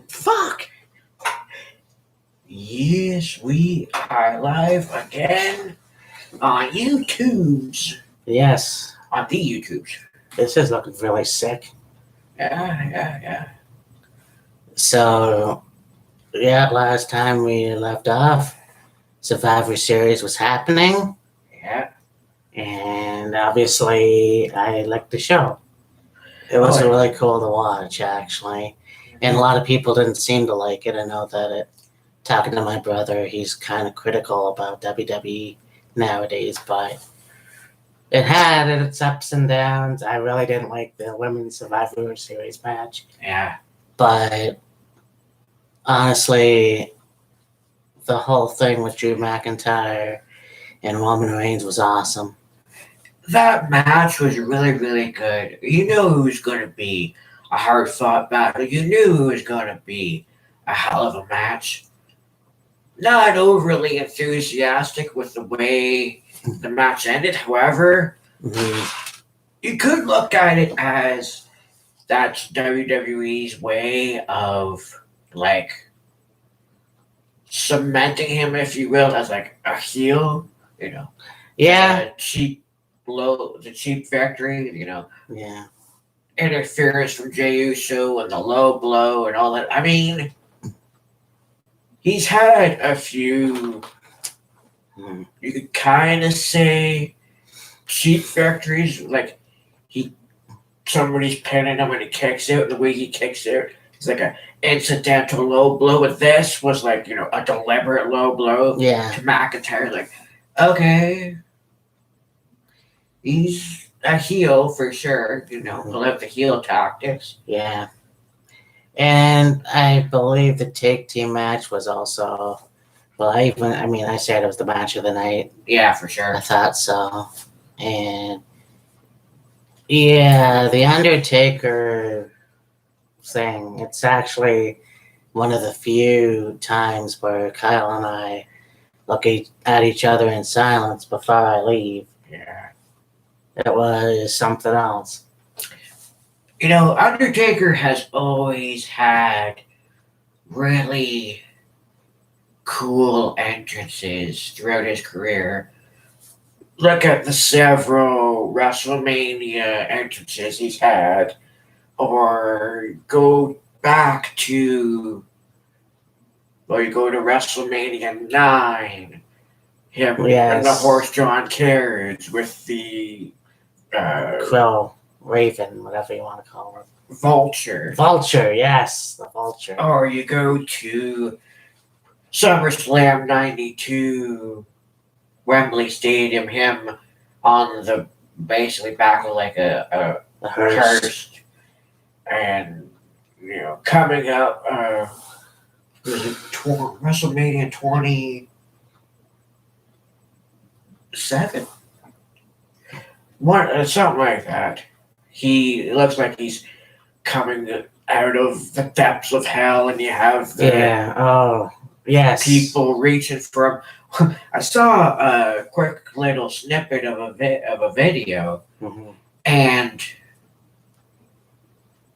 Fuck! Yes, we are live again on YouTube's. Yes, On the YouTube's. this is looking really sick. Yeah. So, last time we left off, Survivor Series was happening, Yeah. and obviously I liked the show. It was Oh, yeah. really cool to watch, actually. And a lot of people didn't seem to like it. I know that talking to my brother, he's kind of critical about WWE nowadays, but it had its ups and downs. I really didn't like the Women's Survivor Series match. Yeah. But honestly, the whole thing with Drew McIntyre and Roman Reigns was awesome. That match was really, really good. You knew it was going to be a hard fought battle. You knew it was going to be a hell of a match. Not overly enthusiastic with the way the match ended. However, you could look at it as that's WWE's way of like cementing him, if you will, as like a heel. Yeah. The cheap victory. Yeah. Interference from Jey Uso and the low blow and all that. I mean, he's had a few. You could kind of say cheap victories, like somebody's pinning him and he kicks out. The way he kicks out, it's like a incidental low blow. But this was like a deliberate low blow to McIntyre. Like, okay, he's a heel for sure. He'll have the heel tactics. Yeah. And I believe the tag team match was also. Well, I said it was the match of the night. Yeah, for sure. I thought so. And yeah, the Undertaker thing, it's actually one of the few times where Kyle and I look at each other in silence before I leave. Yeah. It was something else. Undertaker has always had really cool entrances throughout his career. Look at the several WrestleMania entrances he's had, or go back to, you go to WrestleMania 9, him and the horse-drawn carriage with the Crow, Raven, whatever you want to call it. Vulture. Vulture, yes, the Vulture. Or you go to SummerSlam 92, Wembley Stadium, him on the basically back of like a hearse, and coming up, was it WrestleMania 27? Something like that. He looks like he's coming out of the depths of hell, and you have the people reaching for him. I saw a quick little snippet of a video, and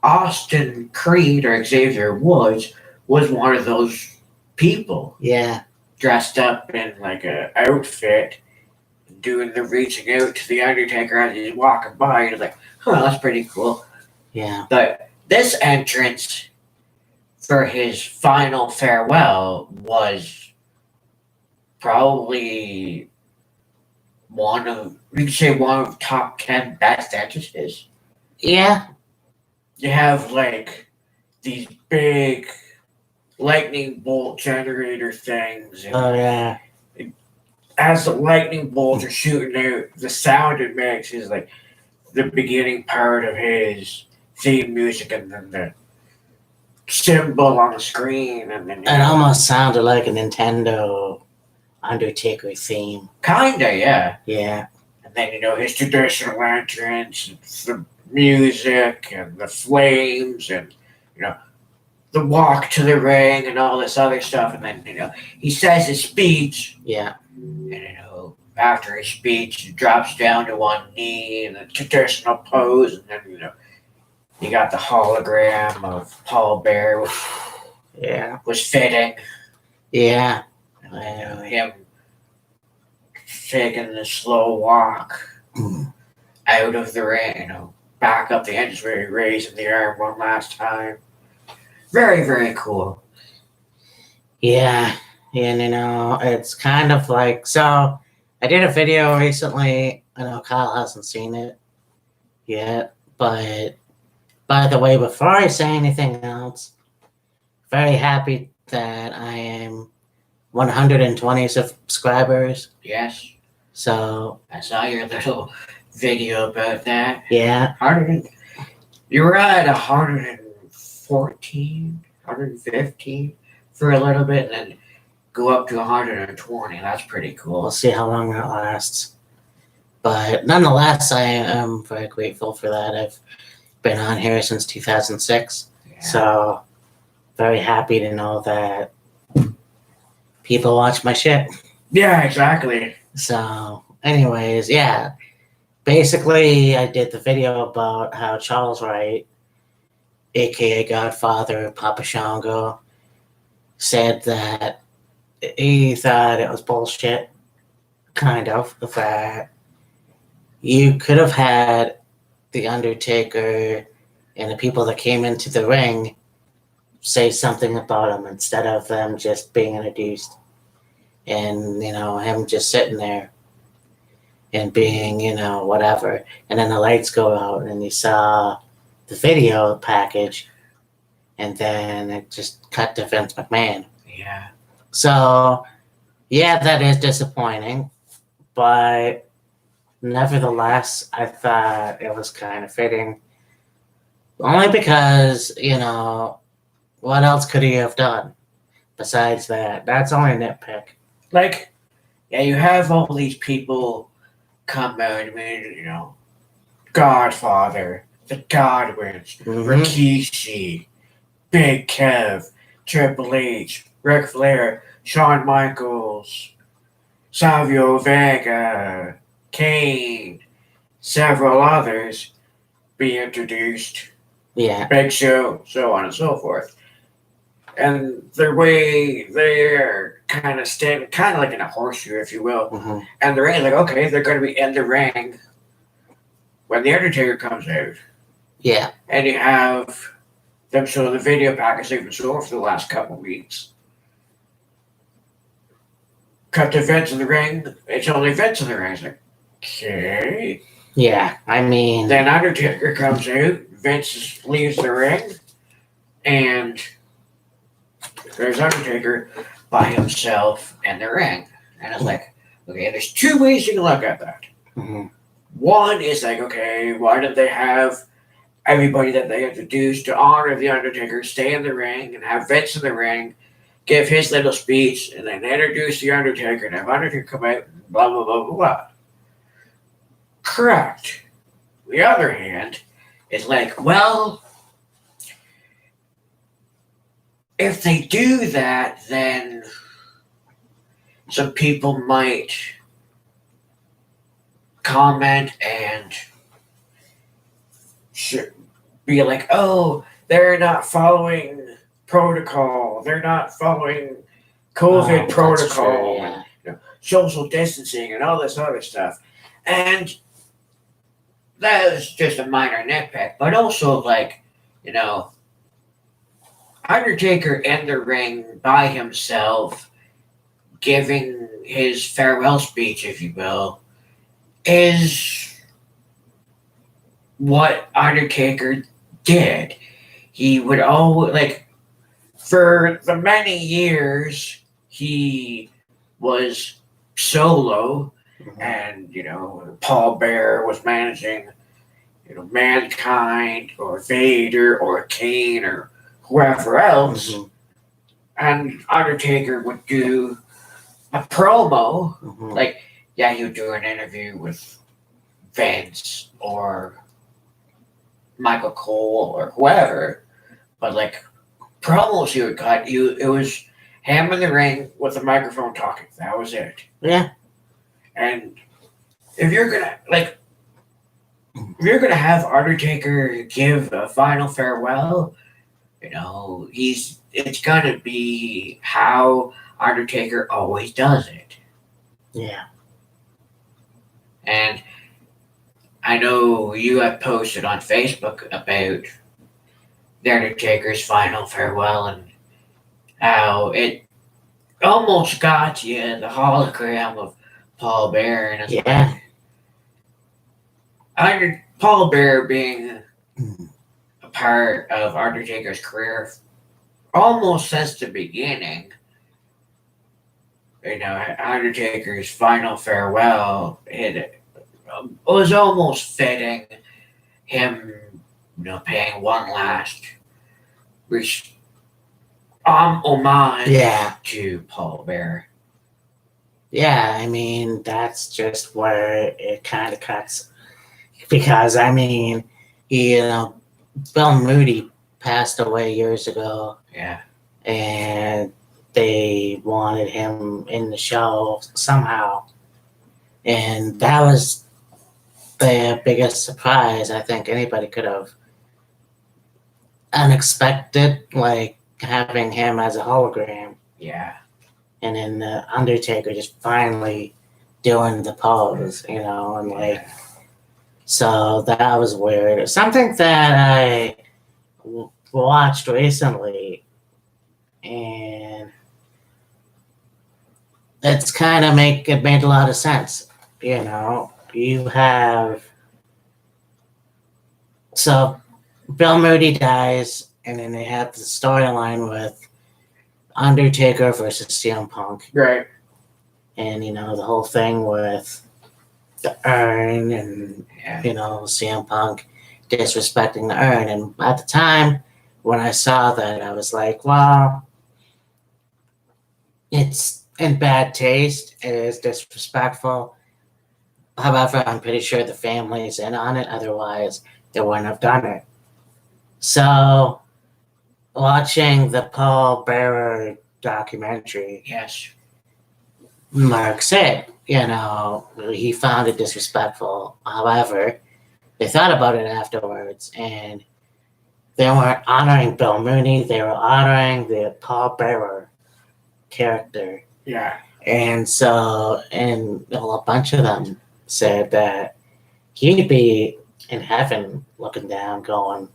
Austin Creed or Xavier Woods was one of those people. Yeah, dressed up in like a outfit, doing the reaching out to the Undertaker as he's walking by. And it's like, that's pretty cool. Yeah. But this entrance for his final farewell was probably one of top 10 best entrances. Yeah. You have like these big lightning bolt generator things. And as the lightning bolts are shooting out, the sound it makes is like the beginning part of his theme music, and then the symbol on the screen, and then it almost sounded like a Nintendo Undertaker theme. Kinda, yeah. Yeah. And then his traditional entrance, the music and the flames, and the walk to the ring and all this other stuff, and then he says his speech. Yeah. And after his speech, he drops down to one knee in the traditional pose, and then you got the hologram of Paul Bear, which Yeah. was fitting. Yeah. Him taking the slow walk out of the ring, back up the entrance, raising the arm one last time. Very, very cool. Yeah. And it's kind of like, so I did a video recently. I know Kyle hasn't seen it yet, but by the way, before I say anything else, very happy that I am 120 subscribers. Yes, So I saw your little video about that. yeah, You were at 114, 115 for a little bit, and then go up to 120. That's pretty we'll cool. see how long that lasts. But nonetheless, I am very grateful for that. I've been on here since 2006. Yeah. So very happy to know that people watch my shit. Yeah, exactly. So anyways, yeah. Basically, I did the video about how Charles Wright, aka Godfather, Papa Shango, said that he thought it was bullshit, kind of, that you could have had The Undertaker and the people that came into the ring say something about him instead of them just being introduced. And, him just sitting there and being, whatever. And then the lights go out and you saw the video package and then it just cut to Vince McMahon. Yeah. So, yeah, that is disappointing. But nevertheless, I thought it was kind of fitting. Only because, what else could he have done besides that? That's only a nitpick. Like, yeah, you have all these people come out. I mean, Godfather, the Godwins, Mhm. Rikishi, Big Kev, Triple H, Ric Flair, Shawn Michaels, Savio Vega, Kane, several others be introduced. Yeah. Big Show, so on and so forth. And the way they're kind of standing, kind of like in a horseshoe, if you will. Mm-hmm. And the ring, like, okay, they're going to be in the ring when the Undertaker comes out. Yeah. And you have them show the video package they've been showing for the last couple of weeks. Cut to Vince in the ring. It's only Vince in the ring. It's like, okay. Yeah. I mean, Then Undertaker comes out. Vince leaves the ring. And there's Undertaker by himself in the ring. And it's like, okay, there's two ways you can look at that. mhm. One is like, okay, why did they have everybody that they introduced to honor the Undertaker stay in the ring and have Vince in the ring, give his little speech, and then introduce the Undertaker and have Undertaker come out and blah, blah, blah, blah, blah. Correct. The other hand is like, well, if they do that, then some people might comment and be like, oh, they're not following protocol. They're not following COVID That's protocol. true, yeah. And, social distancing and all this other stuff. And that is just a minor nitpick. But also, like, Undertaker in the ring by himself, giving his farewell speech, if you will, is what Undertaker did. He would always, like, for the many years he was solo, Mhm. and Paul Bearer was managing, Mankind or Vader or Kane or whoever else, Mhm. and Undertaker would do a promo. Mhm. Like, yeah, he would do an interview with Vince or Michael Cole or whoever, but like promos he would cut, it was him in the ring with a microphone talking. That was it. Yeah. And if you're gonna have Undertaker give a final farewell, It's gonna be how Undertaker always does it. Yeah. And I know you have posted on Facebook about the Undertaker's final farewell and how it almost got you the hologram of Paul Bear, and it's Yeah. like Paul Bear being Mm. a part of Undertaker's career almost since the beginning. Undertaker's final farewell, it was almost fitting him, paying one last res- homage Yeah. to Paul Bear. Yeah, I mean, that's just where it kind of cuts. Because, I mean, Bill Moody passed away years ago, Yeah, and they wanted him in the show somehow. And that was the biggest surprise I think anybody could have unexpected, like having him as a hologram. yeah, And then the Undertaker just finally doing the pose, and like, yeah. so that was weird. Something that I watched recently, and it's kind of it made a lot of sense. You have, so Bill Moody dies, and then they have the storyline with Undertaker versus CM Punk, Right. and the whole thing with the urn, and Yeah, CM Punk disrespecting the urn. And at the time when I saw that, I was like, well, it's in bad taste. It is disrespectful. However, I'm pretty sure the family's in on it. Otherwise, they wouldn't have done it. So, watching the Paul Bearer documentary, yes, Mark said, he found it disrespectful. However, they thought about it afterwards, and they weren't honoring Bill Mooney. They were honoring the Paul Bearer character. yeah, And so, a bunch of them said that he'd be in heaven looking down, going,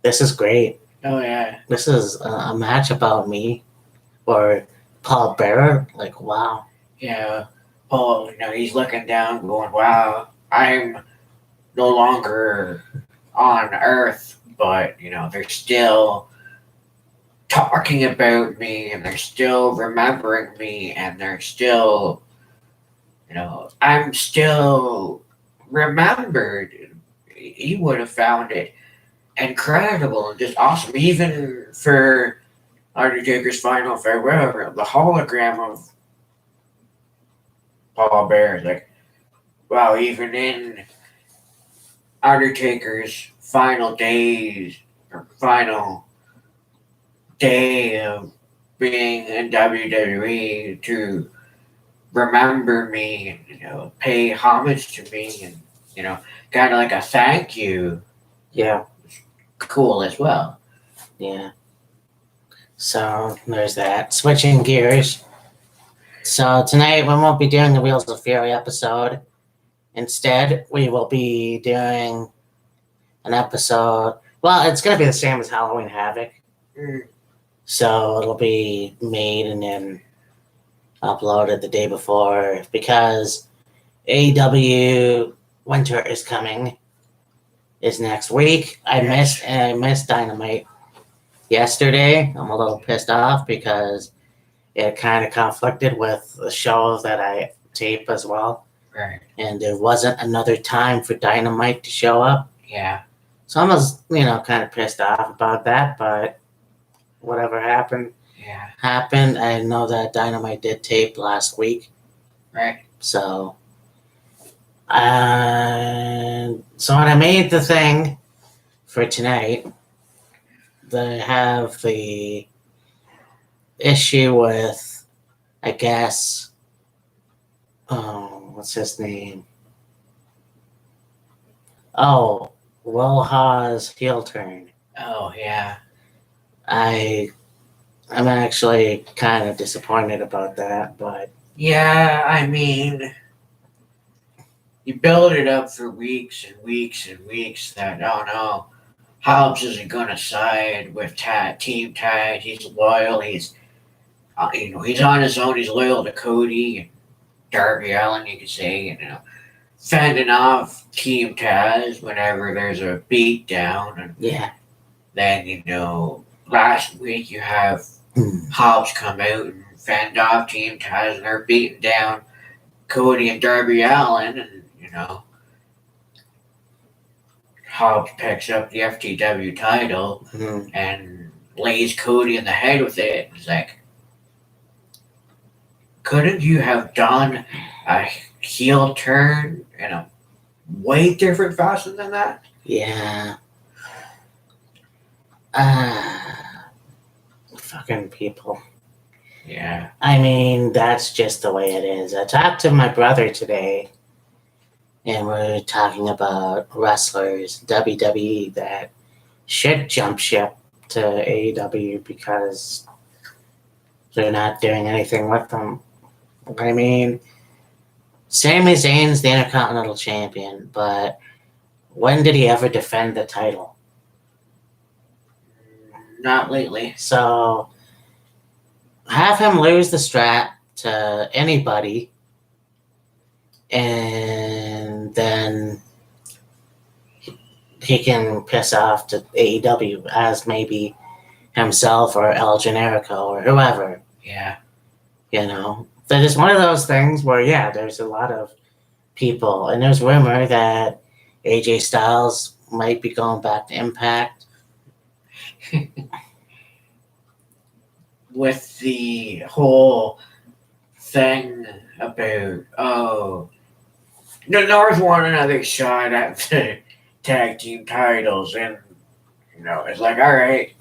"This is great. oh yeah, This is a match about me." Or Paul Bearer, like, wow. yeah. Paul, he's looking down, going, "Wow, I'm no longer on Earth, but they're still talking about me, and they're still remembering me, and they're still, I'm still remembered." He would have found it incredible and just awesome, even for Undertaker's final farewell, the hologram of Paul Bear. Like, wow, even in Undertaker's final days or final day of being in WWE, to remember me and pay homage to me, and kind of like a thank you, Yeah, cool as well. yeah. So there's that. Switching gears. So tonight we won't be doing the Wheels of Fury episode. Instead, we will be doing an episode. Well, it's going to be the same as Halloween Havoc. Mm, So it'll be made and then uploaded the day before, because AEW Winter is coming. Is next week. I missed Dynamite yesterday. I'm a little pissed off because it kind of conflicted with the show that I tape as well. right. And there wasn't another time for Dynamite to show up. Yeah. So I was, kind of pissed off about that, but whatever happened. Yeah. Happened. I know that Dynamite did tape last week. Right. So, when I made the thing for tonight, they have the issue with, I guess, what's his name? Oh, Will Hawes heel turn. Oh yeah. I'm actually kind of disappointed about that, but Yeah, I mean, you build it up for weeks and weeks and weeks that, oh no, Hobbs isn't going to side with Team Tag. He's loyal. He's on his own. He's loyal to Cody and Darby Allin, you could say, fending off Team Taz whenever there's a beat down. And yeah. then, last week you have Hobbs come out and fend off Team Taz and they're beating down Cody and Darby Allin. And, Hobbs picks up the FTW title and lays Cody in the head with it. It's like, couldn't you have done a heel turn in a way different fashion than that? Yeah. Fucking people. Yeah. I mean, that's just the way it is. I talked to my brother today, and we're talking about wrestlers, WWE, that should jump ship to AEW because they're not doing anything with them. I mean, Sami Zayn's the Intercontinental Champion, but when did he ever defend the title? Not lately. So have him lose the strap to anybody, and then he can piss off to AEW as maybe himself or El Generico or whoever. Yeah. That is one of those things where, yeah, there's a lot of people, and there's rumor that AJ Styles might be going back to Impact. With the whole thing about, the North won another shot at the tag team titles, and, it's like, all right,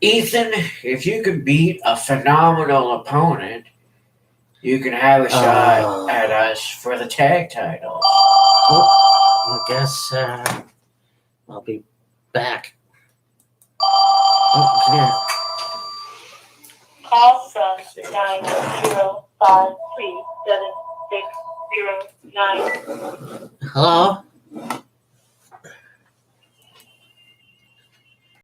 Ethan, if you can beat a phenomenal opponent, you can have a shot at us for the tag titles. I guess I'll be back. Yeah. Call from 905376009. Hello?